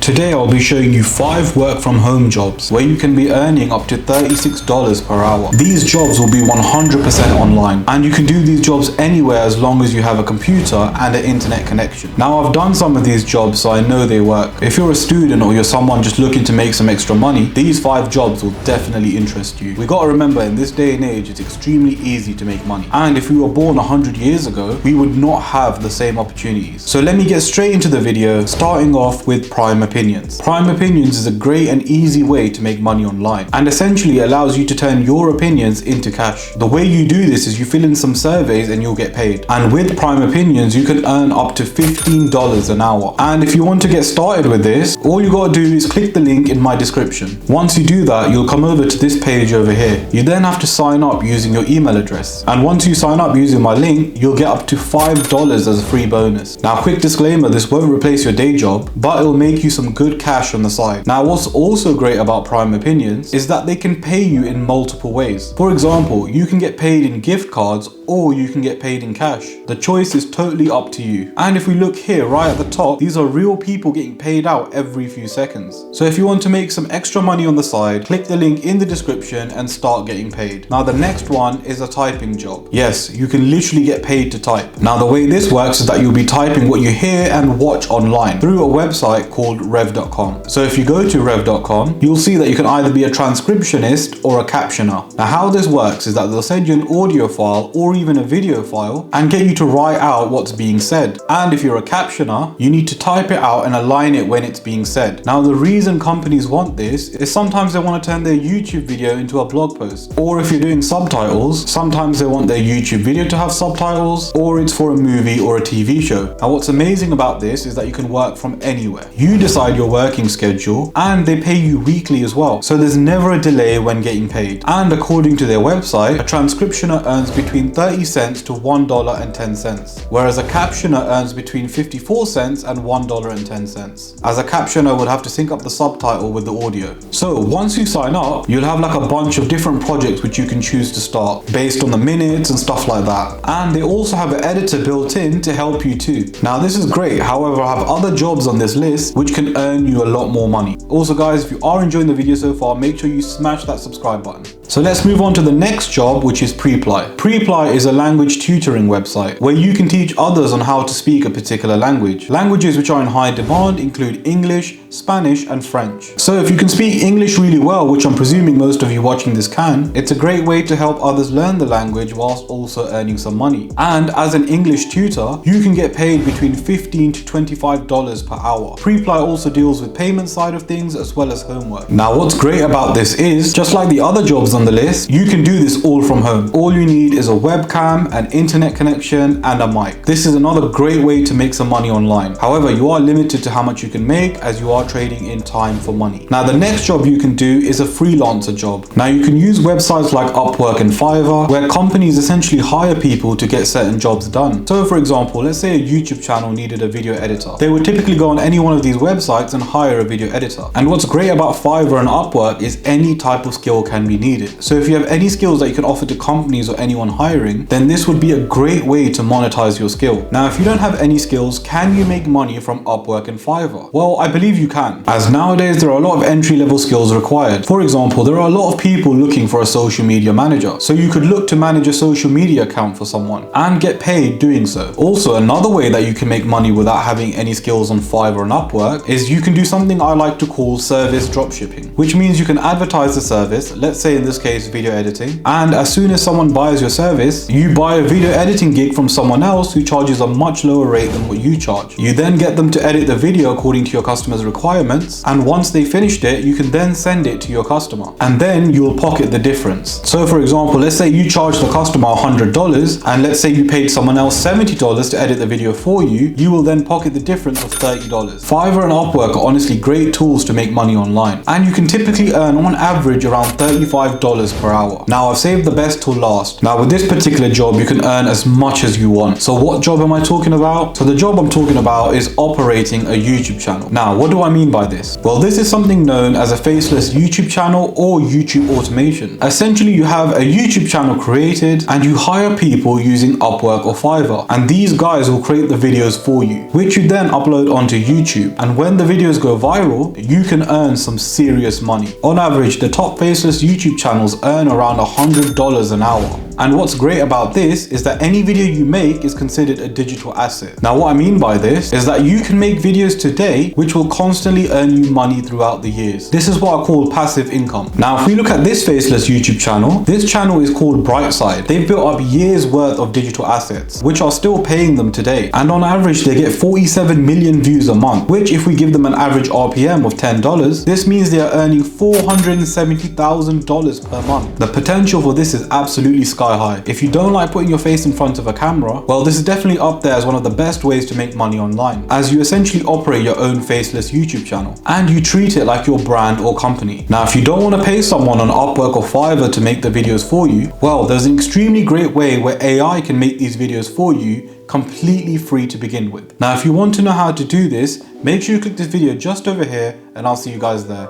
Today I'll be showing you 5 work from home jobs where you can be earning up to $36 per hour. These jobs will be 100% online and you can do these jobs anywhere as long as you have a computer and an internet connection. Now I've done some of these jobs so I know they work. If you're a student or you're someone just looking to make some extra money, these 5 jobs will definitely interest you. We gotta remember, in this day and age it's extremely easy to make money, and if we were born 100 years ago we would not have the same opportunities. So let me get straight into the video, starting off with Prime Opinions. Prime Opinions is a great and easy way to make money online and essentially allows you to turn your opinions into cash. The way you do this is you fill in some surveys and you'll get paid. And with Prime Opinions you can earn up to $15 an hour. And if you want to get started with this, all you gotta do is click the link in my description. Once you do that, you'll come over to this page over here. You then have to sign up using your email address. And once you sign up using my link, you'll get up to $5 as a free bonus. Now, quick disclaimer, this won't replace your day job, but it'll make you some good cash on the side. Now, what's also great about Prime Opinions is that they can pay you in multiple ways. For example, you can get paid in gift cards or you can get paid in cash. The choice is totally up to you. And if we look here right at the top, these are real people getting paid out every few seconds. So if you want to make some extra money on the side, click the link in the description and start getting paid. Now the next one is a typing job. Yes, you can literally get paid to type. Now the way this works is that you'll be typing what you hear and watch online through a website called rev.com. So if you go to rev.com, you'll see that you can either be a transcriptionist or a captioner. Now how this works is that they'll send you an audio file or even a video file and get you to write out what's being said. And if you're a captioner, you need to type it out and align it when it's being said. Now the reason companies want this is sometimes they want to turn their YouTube video into a blog post, or if you're doing subtitles, sometimes they want their YouTube video to have subtitles, or it's for a movie or a TV show. Now what's amazing about this is that you can work from anywhere. You decide your working schedule and they pay you weekly as well, so there's never a delay when getting paid. And according to their website, a transcriptioner earns between 30 cents to $1.10, whereas a captioner earns between 54 cents and $1.10, as a captioner would have to sync up the subtitle with the audio. So once you sign up, you'll have like a bunch of different projects which you can choose to start based on the minutes and stuff like that. And they also have an editor built in to help you too. Now this is great, however I have other jobs on this list which can earn you a lot more money. Also guys, if you are enjoying the video so far, make sure you smash that subscribe button. So let's move on to the next job, which is Preply. Preply is a language tutoring website where you can teach others on how to speak a particular language. Languages which are in high demand include English, Spanish and French. So if you can speak English really well, which I'm presuming most of you watching this can, it's a great way to help others learn the language whilst also earning some money. And as an English tutor, you can get paid between $15 to $25 per hour. Preply also deals with payment side of things as well as homework. Now what's great about this is, just like the other jobs on the list, you can do this all from home. All you need is a webcam, an internet connection and a mic. This is another great way to make some money online. However, you are limited to how much you can make as you are trading in time for money. Now the next job you can do is a freelancer job. Now you can use websites like Upwork and Fiverr where companies essentially hire people to get certain jobs done. So for example, let's say a YouTube channel needed a video editor. They would typically go on any one of these websites and hire a video editor. And what's great about Fiverr and Upwork is any type of skill can be needed. So if you have any skills that you can offer to companies or anyone hiring, then this would be a great way to monetize your skill. Now if you don't have any skills, can you make money from Upwork and Fiverr? Well, I believe you can, as nowadays there are a lot of entry-level skills required. For example, there are a lot of people looking for a social media manager, so you could look to manage a social media account for someone and get paid doing so. Also, another way that you can make money without having any skills on Fiverr and Upwork is you can do something I like to call service dropshipping, which means you can advertise the service, let's say in this case video editing, and as soon as someone buys your service, you buy a video editing gig from someone else who charges a much lower rate than what you charge. You then get them to edit the video according to your customer's requirements, and once they finished it, you can then send it to your customer, and then you'll pocket the difference. So for example, let's say you charge the customer $100 and let's say you paid someone else $70 to edit the video for you, you will then pocket the difference of $30. Fiverr and Upwork are honestly great tools to make money online, and you can typically earn on average around $35 $100 per hour. Now I've saved the best till last. Now with this particular job, you can earn as much as you want. So what job am I talking about? So the job I'm talking about is operating a YouTube channel. Now what do I mean by this? Well, this is something known as a faceless YouTube channel or YouTube automation. Essentially, you have a YouTube channel created and you hire people using Upwork or Fiverr, and these guys will create the videos for you, which you then upload onto YouTube. And when the videos go viral, you can earn some serious money. On average, the top faceless YouTube channels earn around $100 an hour. And what's great about this is that any video you make is considered a digital asset. Now what I mean by this is that you can make videos today which will constantly earn you money throughout the years. This is what I call passive income. Now if we look at this faceless YouTube channel, this channel is called Brightside. They've built up years worth of digital assets which are still paying them today, and on average they get 47 million views a month, which if we give them an average RPM of $10, this means they are earning $470,000 per month. The potential for this is absolutely sky high. If you don't like putting your face in front of a camera, well, this is definitely up there as one of the best ways to make money online, as you essentially operate your own faceless YouTube channel and you treat it like your brand or company. Now if you don't want to pay someone on Upwork or Fiverr to make the videos for you, well, there's an extremely great way where AI can make these videos for you completely free to begin with. Now if you want to know how to do this, make sure you click this video just over here and I'll see you guys there.